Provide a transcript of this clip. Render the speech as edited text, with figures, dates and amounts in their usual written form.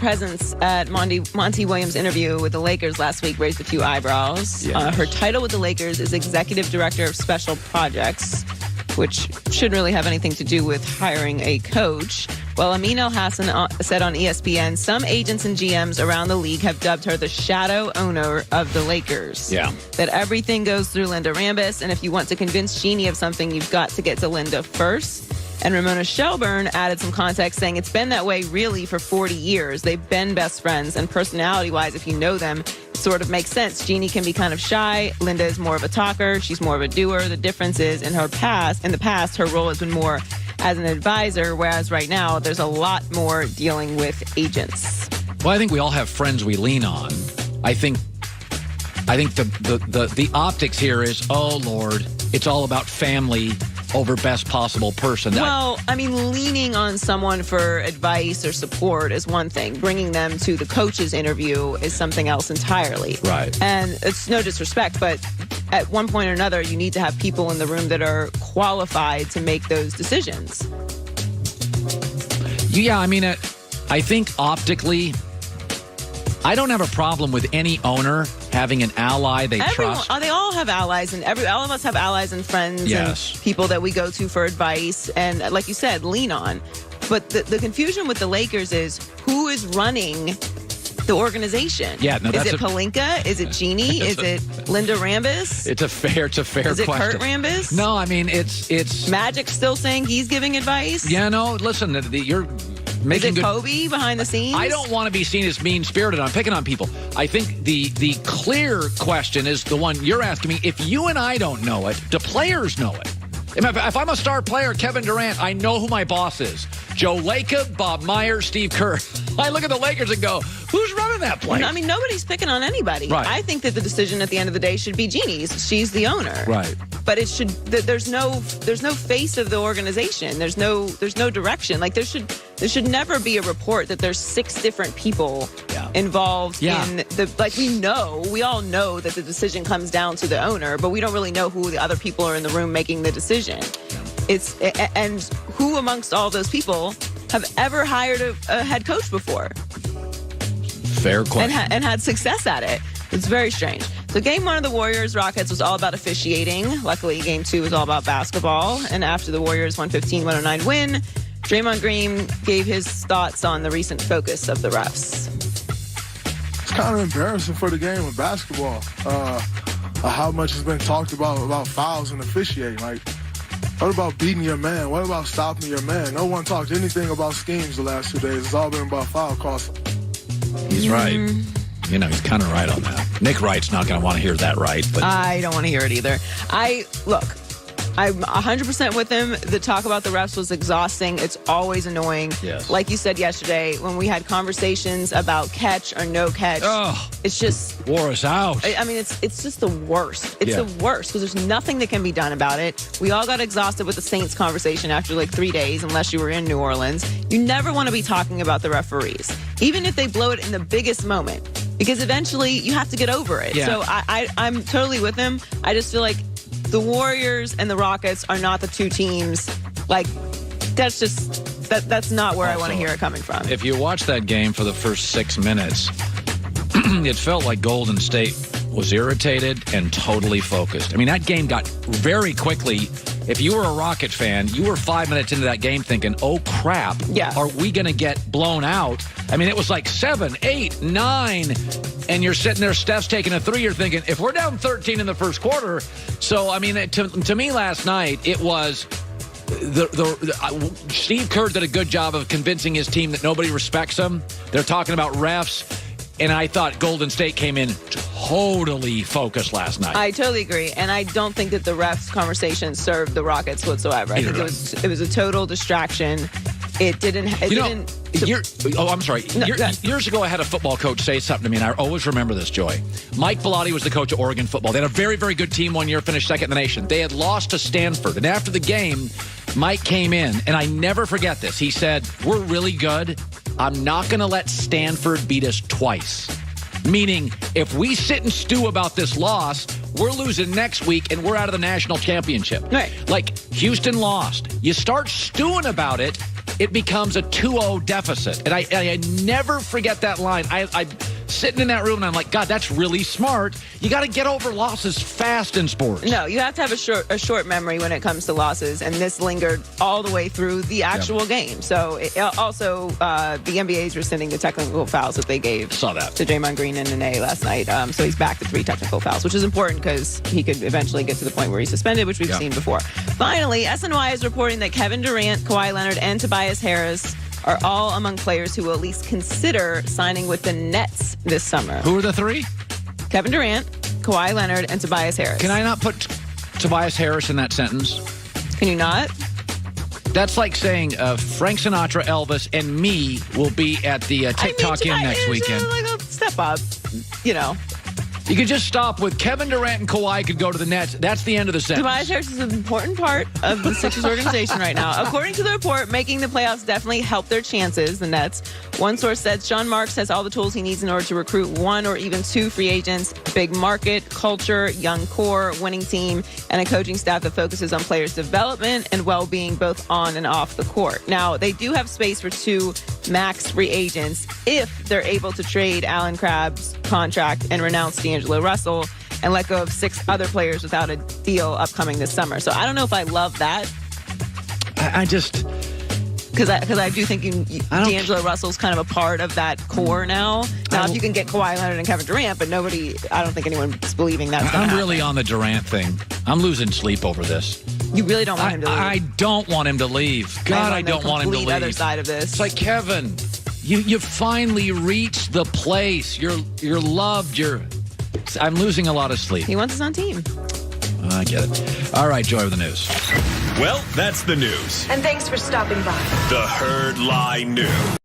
presence at Monty Williams' interview with the Lakers last week raised a few eyebrows. Yes. Her title with the Lakers is Executive Director of Special Projects, which shouldn't really have anything to do with hiring a coach. Well, Amin El-Hassan said on ESPN, some agents and GMs around the league have dubbed her the shadow owner of the Lakers. Yeah. That everything goes through Linda Rambis, and if you want to convince Jeannie of something, you've got to get to Linda first. And Ramona Shelburne added some context, saying it's been that way really for 40 years. They've been best friends, and personality-wise, if you know them, it sort of makes sense. Jeannie can be kind of shy. Linda is more of a talker. She's more of a doer. The difference is in the past, her role has been more as an advisor, whereas right now there's a lot more dealing with agents. Well, I think we all have friends we lean on. I think the optics here is, oh Lord, it's all about family over best possible person. Well, I mean, leaning on someone for advice or support is one thing. Bringing them to the coach's interview is something else entirely. Right. And it's no disrespect, but at one point or another, you need to have people in the room that are qualified to make those decisions. Yeah, I mean, I think optically, I don't have a problem with any owner having an ally they trust. They all have allies, and all of us have allies and friends Yes. and people that we go to for advice and, like you said, lean on. But the confusion with the Lakers is who is running the organization. Yeah, no, is it Pelinka? Is it Jeannie? Is it Linda Rambis? It's a fair question. Is it Kurt Rambis? No, I mean, it's Magic still saying he's giving advice? Yeah, no, listen, you're making Is it Kobe behind the scenes? I don't want to be seen as mean-spirited. I'm picking on people. I think the clear question is the one you're asking me. If you and I don't know it, do players know it? If I'm a star player, Kevin Durant, I know who my boss is. Joe Lacob, Bob Myers, Steve Kerr. I look at the Lakers and go, who's running that place? I mean, nobody's picking on anybody. Right. I think that the decision at the end of the day should be Jeannie's. She's the owner. Right. But it should. There's no face of the organization. There's no direction. Like there should never be a report that there's 6 different people involved in the. Like we all know that the decision comes down to the owner, but we don't really know who the other people are in the room making the decision. And who amongst all those people have ever hired a head coach before? Fair question. And had success at it. It's very strange. So game 1 of the Warriors-Rockets was all about officiating. Luckily, game 2 was all about basketball. And after the Warriors' 115-109 win, Draymond Green gave his thoughts on the recent focus of the refs. It's kind of embarrassing for the game of basketball. How much has been talked about fouls and officiating. Like, what about beating your man? What about stopping your man? No one talked anything about schemes the last 2 days. It's all been about foul calls. He's right. You know, he's kind of right on that. Nick Wright's not going to want to hear that right. But I don't want to hear it either. I'm 100% with him. The talk about the refs was exhausting. It's always annoying. Yes. Like you said yesterday, when we had conversations about catch or no catch, it's just wore us out. I mean, it's just the worst. It's the worst because there's nothing that can be done about it. We all got exhausted with the Saints conversation after like 3 days, unless you were in New Orleans. You never want to be talking about the referees, even if they blow it in the biggest moment, because eventually you have to get over it. Yeah. So I'm totally with him. I just feel like the Warriors and the Rockets are not the two teams. Like, that's not where I want to hear it coming from. If you watch that game for the first 6 minutes, it felt like Golden State was irritated and totally focused. I mean, that game got very quickly. If you were a Rocket fan, you were 5 minutes into that game thinking, oh, crap. Yeah. Are we going to get blown out? I mean, it was like 7, 8, 9, and you're sitting there, Steph's taking a 3, you're thinking, if we're down 13 in the first quarter. So, I mean, to me last night, it was Steve Kerr did a good job of convincing his team that nobody respects him. They're talking about refs. And I thought Golden State came in totally focused last night. I totally agree. And I don't think that the refs conversation served the Rockets whatsoever. I think it was a total distraction. It didn't. I'm sorry. Years ago, I had a football coach say something to me, and I always remember this, Joy. Mike Bellotti was the coach of Oregon football. They had a very, very good team one year, finished second in the nation. They had lost to Stanford. And after the game, Mike came in, and I never forget this. He said, we're really good. I'm not going to let Stanford beat us twice. Meaning, if we sit and stew about this loss, we're losing next week and we're out of the national championship. Right. Like, Houston lost. You start stewing about it, it becomes a 2-0 deficit. And I never forget that line. I'm sitting in that room, and I'm like, God, that's really smart. You got to get over losses fast in sports. No, you have to have a short memory when it comes to losses, and this lingered all the way through the actual game. So also, the NBA is rescinding the technical fouls that they gave Saw that. to Draymond Green and Nene last night. So he's back to 3 technical fouls, which is important because he could eventually get to the point where he's suspended, which we've seen before. Finally, SNY is reporting that Kevin Durant, Kawhi Leonard, and Tobias Harris are all among players who will at least consider signing with the Nets this summer. Who are the 3? Kevin Durant, Kawhi Leonard, and Tobias Harris. Can I not put Tobias Harris in that sentence? Can you not? That's like saying Frank Sinatra, Elvis, and me will be at the TikTok in next weekend. Like a step up, you know. You could just stop with Kevin Durant and Kawhi could go to the Nets. That's the end of the sentence. Tobias Harris is an important part of the Sixers organization right now. According to the report, making the playoffs definitely helped their chances, the Nets. One source said Sean Marks has all the tools he needs in order to recruit 1 or even 2 free agents. Big market, culture, young core, winning team, and a coaching staff that focuses on players' development and well-being both on and off the court. Now, they do have space for 2 max free agents if they're able to trade Allen Crabbe's contract and renounce D'Angelo Russell and let go of 6 other players without a deal upcoming this summer. So I don't know if I love that. I just... Because I do think D'Angelo Russell's kind of a part of that core now. Now, if you can get Kawhi Leonard and Kevin Durant, but I don't think anyone's believing that's going to happen. I'm really on the Durant thing. I'm losing sleep over this. You really don't want him to leave. I don't want him to leave. God, I don't want him to leave. Other side of this. It's like, Kevin, you finally reached the place. You're loved. I'm losing a lot of sleep. He wants his own team. I get it. All right, Joy with the news. Well, that's the news. And thanks for stopping by. The Herd Lie News.